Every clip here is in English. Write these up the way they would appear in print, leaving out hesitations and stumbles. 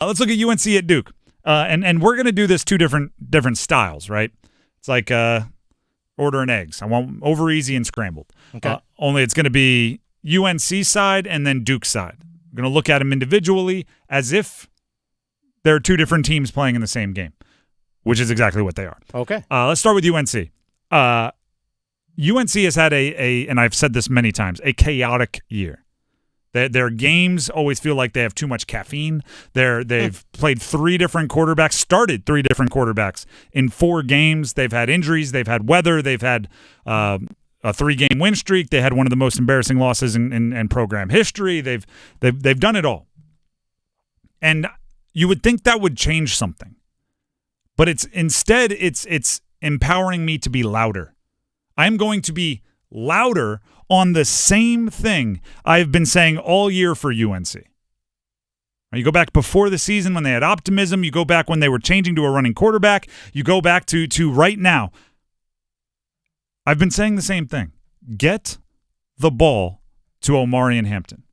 Let's look at UNC at Duke. And we're going to do this two different styles, right? It's like ordering eggs. I want over easy and scrambled. Okay. Only it's going to be UNC side and then Duke side. We're going to look at them individually as if there are two different teams playing in the same game, which is exactly what they are. Okay. Let's start with UNC. UNC has had and I've said this many times, a chaotic year. Their games always feel like they have too much caffeine. They've played started 3 different quarterbacks in 4 games. They've had injuries. They've had weather. They've had a 3-game win streak. They had one of the most embarrassing losses in program history. They've done it all. And you would think that would change something. But it's empowering me to be louder. I'm going to be louder on the same thing I've been saying all year for UNC. You go back before the season when they had optimism. You go back when they were changing to a running quarterback. You go back to right now. I've been saying the same thing. Get the ball to Omarion Hampton.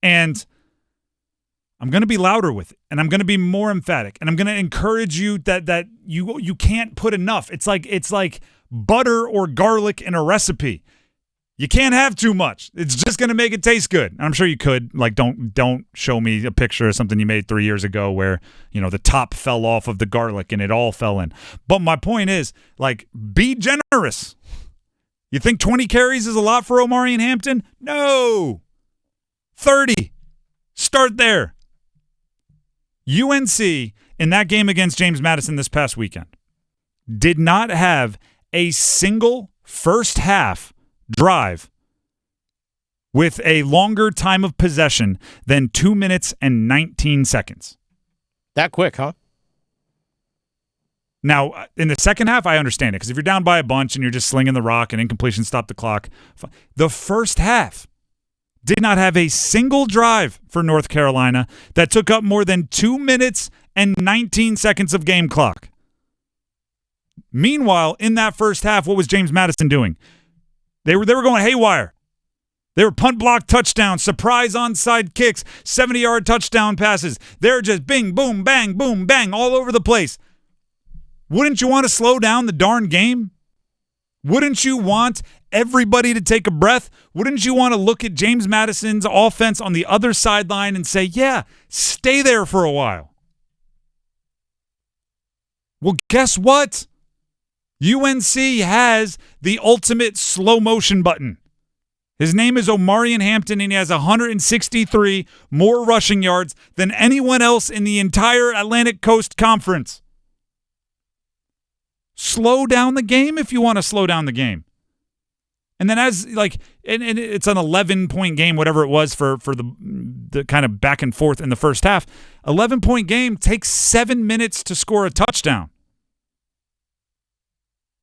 And I'm going to be louder with it, and I'm going to be more emphatic, and I'm going to encourage you that you can't put enough. It's like butter or garlic in a recipe. You can't have too much. It's just going to make it taste good. I'm sure you could. Like, don't show me a picture of something you made 3 years ago where, the top fell off of the garlic and it all fell in. But my point is, like, be generous. You think 20 carries is a lot for Omarion Hampton? No. 30. Start there. UNC, in that game against James Madison this past weekend, did not have a single first half drive with a longer time of possession than 2 minutes and 19 seconds. That quick, huh? Now, in the second half, I understand it, because if you're down by a bunch and you're just slinging the rock and incompletion stop the clock, the first half did not have a single drive for North Carolina that took up more than 2 minutes and 19 seconds of game clock. Meanwhile, in that first half, what was James Madison doing? They were going haywire. They were punt block touchdowns, surprise onside kicks, 70-yard touchdown passes. They're just bing, boom, bang, all over the place. Wouldn't you want to slow down the darn game? Wouldn't you want everybody to take a breath? Wouldn't you want to look at James Madison's offense on the other sideline and say, yeah, stay there for a while? Well, guess what? UNC has the ultimate slow motion button. His name is Omarion Hampton, and he has 163 more rushing yards than anyone else in the entire Atlantic Coast Conference. Slow down the game if you want to slow down the game. And then and it's an 11-point game, whatever it was for the kind of back and forth in the first half. 11-point game takes 7 minutes to score a touchdown.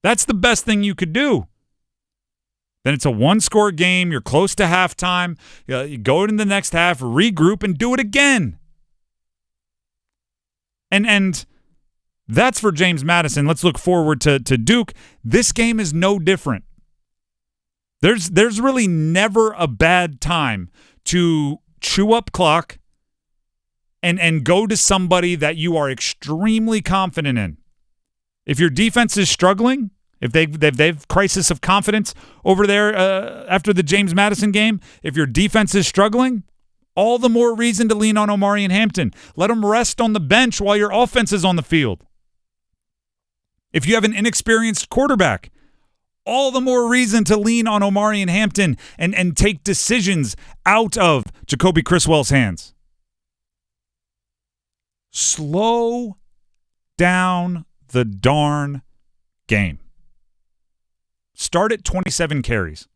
That's the best thing you could do. Then it's a 1-score game. You're close to halftime. You go into the next half, regroup, and do it again. And that's for James Madison. Let's look forward to Duke. This game is no different. There's really never a bad time to chew up clock and go to somebody that you are extremely confident in. If your defense is struggling, if they've crisis of confidence over there after the James Madison game, if your defense is struggling, all the more reason to lean on Omarion Hampton. Let him rest on the bench while your offense is on the field. If you have an inexperienced quarterback, all the more reason to lean on Omarion Hampton and take decisions out of Jacoby Criswell's hands. Slow down the darn game. Start at 27 carries.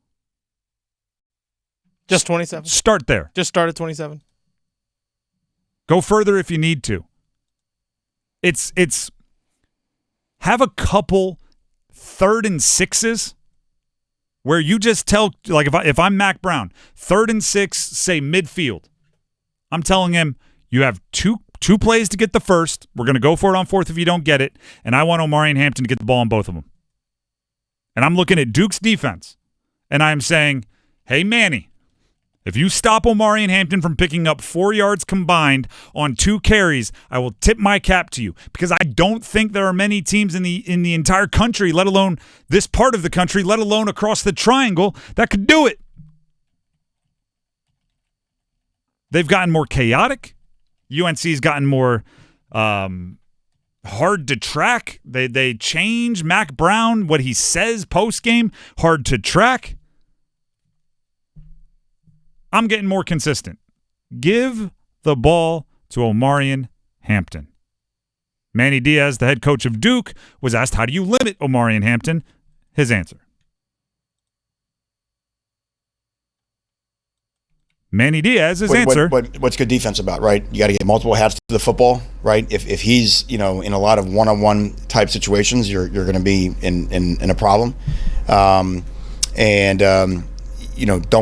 Just 27? Start there. Just start at 27? Go further if you need to. It's have a couple 3rd and 6s where you just tell, like if I'm Mack Brown, 3rd and 6, say midfield. I'm telling him you have two plays to get the first. We're going to go for it on 4th if you don't get it. And I want Omarion Hampton to get the ball on both of them. And I'm looking at Duke's defense. And I'm saying, hey, Manny, If you stop Omari and Hampton from picking up 4 yards combined on 2 carries, I will tip my cap to you, because I don't think there are many teams in the entire country, let alone this part of the country, let alone across the triangle, that could do it. They've gotten more chaotic. UNC's gotten more hard to track. They change Mack Brown, what he says post-game, hard to track. I'm getting more consistent. Give the ball to Omarion Hampton. Manny Diaz, the head coach of Duke, was asked, how do you limit Omarion Hampton? His answer. Manny Diaz, his answer. What's good defense about, right? You got to get multiple hats to the football, right? If he's, in a lot of one-on-one type situations, you're going to be in a problem. Don't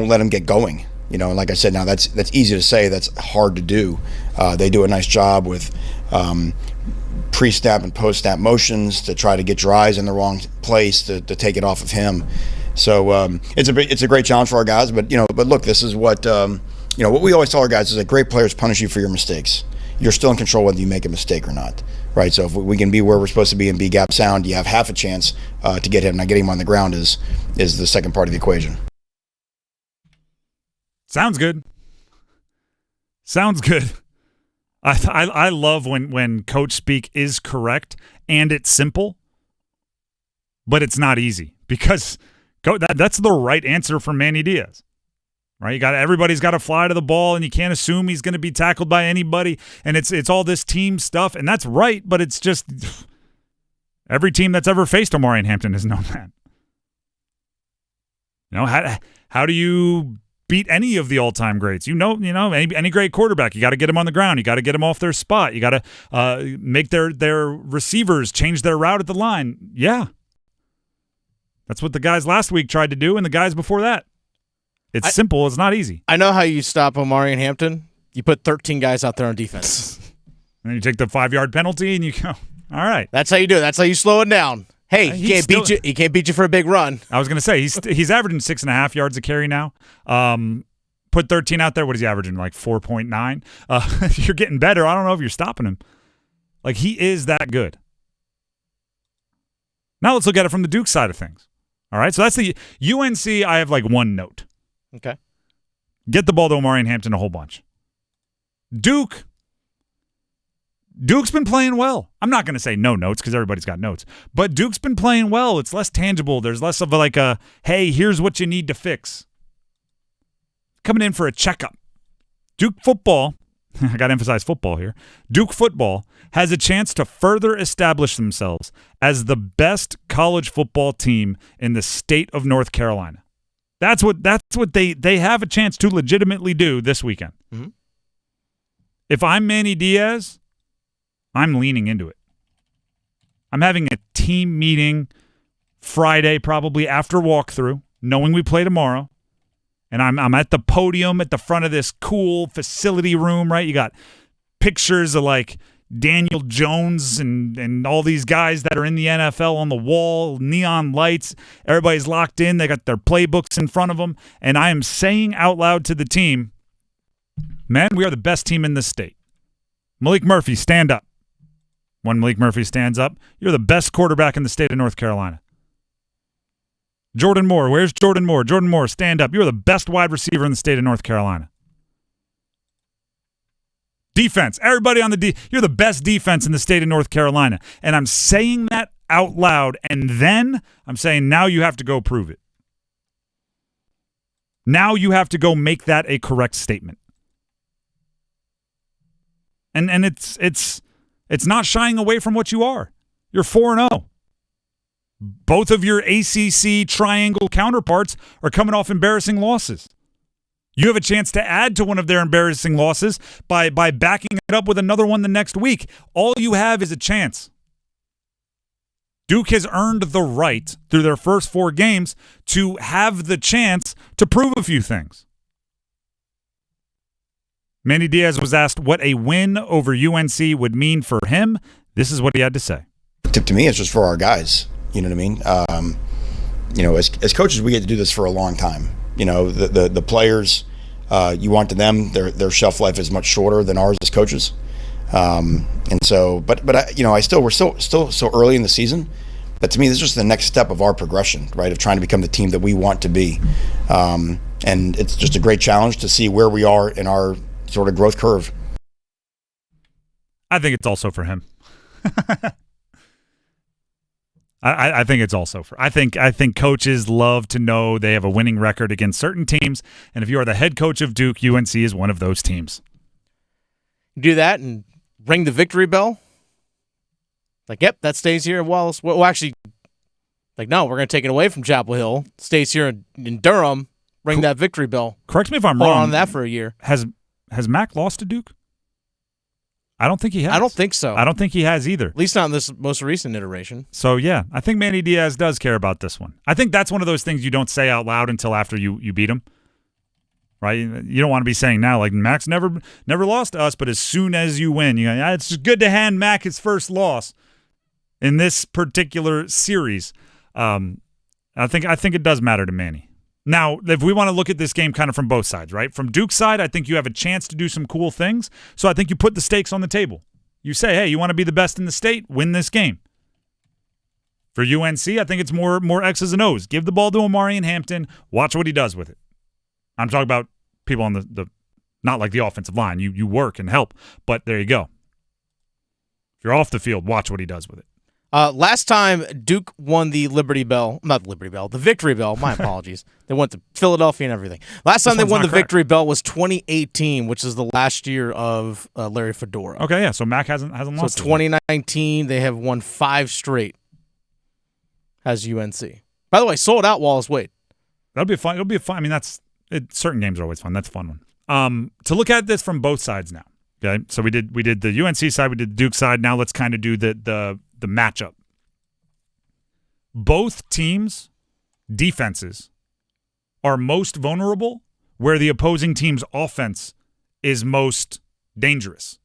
let him get going. And like I said, now that's easy to say. That's hard to do. They do a nice job with pre-snap and post-snap motions to try to get your eyes in the wrong place to take it off of him. So it's a great challenge for our guys. But look, this is what what we always tell our guys is that great players punish you for your mistakes. You're still in control whether you make a mistake or not, right? So if we can be where we're supposed to be and be gap sound, you have half a chance to get him. Now getting him on the ground is the second part of the equation. Sounds good. Sounds good. I love when coach speak is correct and it's simple, but it's not easy, because that's the right answer for Manny Diaz, right? Everybody's got to fly to the ball, and you can't assume he's going to be tackled by anybody, and it's all this team stuff, and that's right, but it's just every team that's ever faced Omarion Hampton has known that. How do you beat any of the all-time greats? Any great quarterback, you got to get him on the ground. You got to get him off their spot. You got to make their receivers change their route at the line. Yeah. That's what the guys last week tried to do, and the guys before that. It's simple. It's not easy. I know how you stop Omarion Hampton. You put 13 guys out there on defense. And then you take the 5-yard penalty, and you go, all right. That's how you do it. That's how you slow it down. Hey, he can't beat you. He can't beat you for a big run. I was going to say, he's averaging 6.5 yards a carry now. Put 13 out there. What is he averaging? Like 4.9? You're getting better. I don't know if you're stopping him. Like, he is that good. Now let's look at it from the Duke side of things. All right, so that's the UNC. I have like one note. Okay. Get the ball to Omarion Hampton a whole bunch. Duke's been playing well. I'm not going to say no notes because everybody's got notes, but Duke's been playing well. It's less tangible. There's less of a hey, here's what you need to fix. Coming in for a checkup. Duke football, I got to emphasize football here. Duke football has a chance to further establish themselves as the best college football team in the state of North Carolina. That's what they have a chance to legitimately do this weekend. Mm-hmm. If I'm Manny Diaz, I'm leaning into it. I'm having a team meeting Friday, probably after walkthrough, knowing we play tomorrow. And I'm at the podium at the front of this cool facility room, right? You got pictures of like Daniel Jones and all these guys that are in the NFL on the wall, neon lights. Everybody's locked in. They got their playbooks in front of them. And I am saying out loud to the team, man, we are the best team in this state. Malik Murphy, stand up. When Malik Murphy stands up, you're the best quarterback in the state of North Carolina. Jordan Moore, where's Jordan Moore? Jordan Moore, stand up. You're the best wide receiver in the state of North Carolina. Defense, everybody on you're the best defense in the state of North Carolina. And I'm saying that out loud, and then I'm saying now you have to go prove it. Now you have to go make that a correct statement. And it's not shying away from what you are. You're 4-0. Both of your ACC triangle counterparts are coming off embarrassing losses. You have a chance to add to one of their embarrassing losses by backing it up with another one the next week. All you have is a chance. Duke has earned the right through their first 4 games to have the chance to prove a few things. Manny Diaz was asked what a win over UNC would mean for him. This is what he had to say. To me, it's just for our guys. You know what I mean? As coaches, we get to do this for a long time. The players you want to them, their shelf life is much shorter than ours as coaches. And so, but I still, we're still so early in the season. But to me, this is just the next step of our progression, right? Of trying to become the team that we want to be. And it's just a great challenge to see where we are in our sort of growth curve. I think it's also for him. I think it's also for. I think coaches love to know they have a winning record against certain teams, and if you are the head coach of Duke, UNC is one of those teams. Do that and ring the victory bell. Like, yep, that stays here at Wallace. Well, actually, like, no, we're going to take it away from Chapel Hill. Stays here in Durham. Ring that victory bell. Correct me if I'm Hold wrong. on that for a year. Has Mack lost to Duke? I don't think he has. I don't think so. I don't think he has either. At least not in this most recent iteration. So, yeah, I think Manny Diaz does care about this one. I think that's one of those things you don't say out loud until after you beat him. Right? You don't want to be saying now, like, Mack's never lost to us, but as soon as you win, you go, yeah, it's just good to hand Mack his first loss in this particular series. I think it does matter to Manny. Now, if we want to look at this game kind of from both sides, right? From Duke's side, I think you have a chance to do some cool things. So I think you put the stakes on the table. You say, hey, you want to be the best in the state? Win this game. For UNC, I think it's more X's and O's. Give the ball to Omarion Hampton. Watch what he does with it. I'm talking about people on the not like the offensive line. You work and help, but there you go. If you're off the field, watch what he does with it. Last time Duke won the Victory Bell. My apologies. They went to Philadelphia and everything. Last time they won the Victory Bell was 2018, which is the last year of Larry Fedora. Okay, yeah. So Mack hasn't lost. So 2019, they have won 5 straight. Has UNC. By the way, sold out Wallace Wade. That'll be fun. It'll be fun. I mean, certain games are always fun. That's a fun one. To look at this from both sides now. Okay, so we did the UNC side, we did the Duke side. Now let's kind of do the matchup. Both teams' defenses are most vulnerable where the opposing team's offense is most dangerous,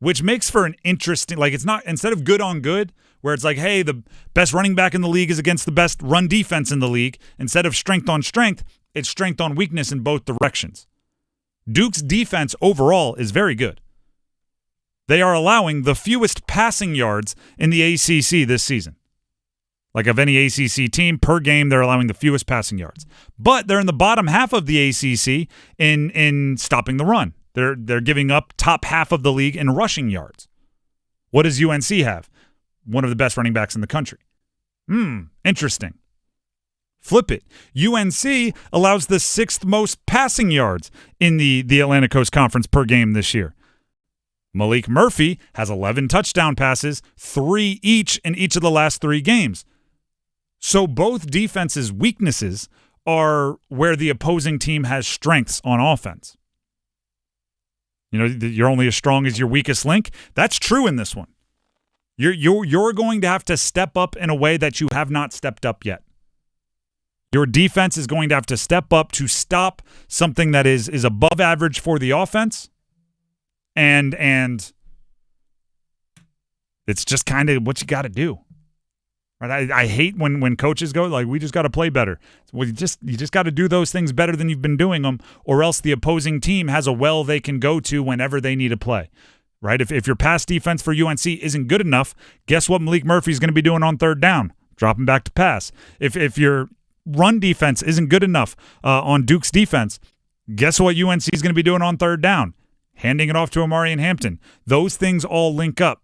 which makes for an interesting, like, it's not, instead of good on good, where it's like, hey, the best running back in the league is against the best run defense in the league, instead of strength on strength, it's strength on weakness in both directions. Duke's defense overall is very good. They are allowing the fewest passing yards in the ACC this season. Like, of any ACC team per game, they're allowing the fewest passing yards. But they're in the bottom half of the ACC in stopping the run. They're giving up top half of the league in rushing yards. What does UNC have? One of the best running backs in the country. Interesting. Flip it. UNC allows the 6th most passing yards in the Atlantic Coast Conference per game this year. Malik Murphy has 11 touchdown passes, 3 each in each of the last 3 games. So both defenses' weaknesses are where the opposing team has strengths on offense. You know, you're only as strong as your weakest link. That's true in this one. You're going to have to step up in a way that you have not stepped up yet. Your defense is going to have to step up to stop something that is above average for the offense. And it's just kind of what you got to do. Right? I hate when coaches go, like, we just got to play better. Well, you just got to do those things better than you've been doing them, or else the opposing team has a well they can go to whenever they need to play. Right? If your pass defense for UNC isn't good enough, guess what Malik Murphy's going to be doing on third down? Dropping back to pass. If your run defense isn't good enough on Duke's defense, guess what UNC is going to be doing on third down? Handing it off to Omarion Hampton. Those things all link up.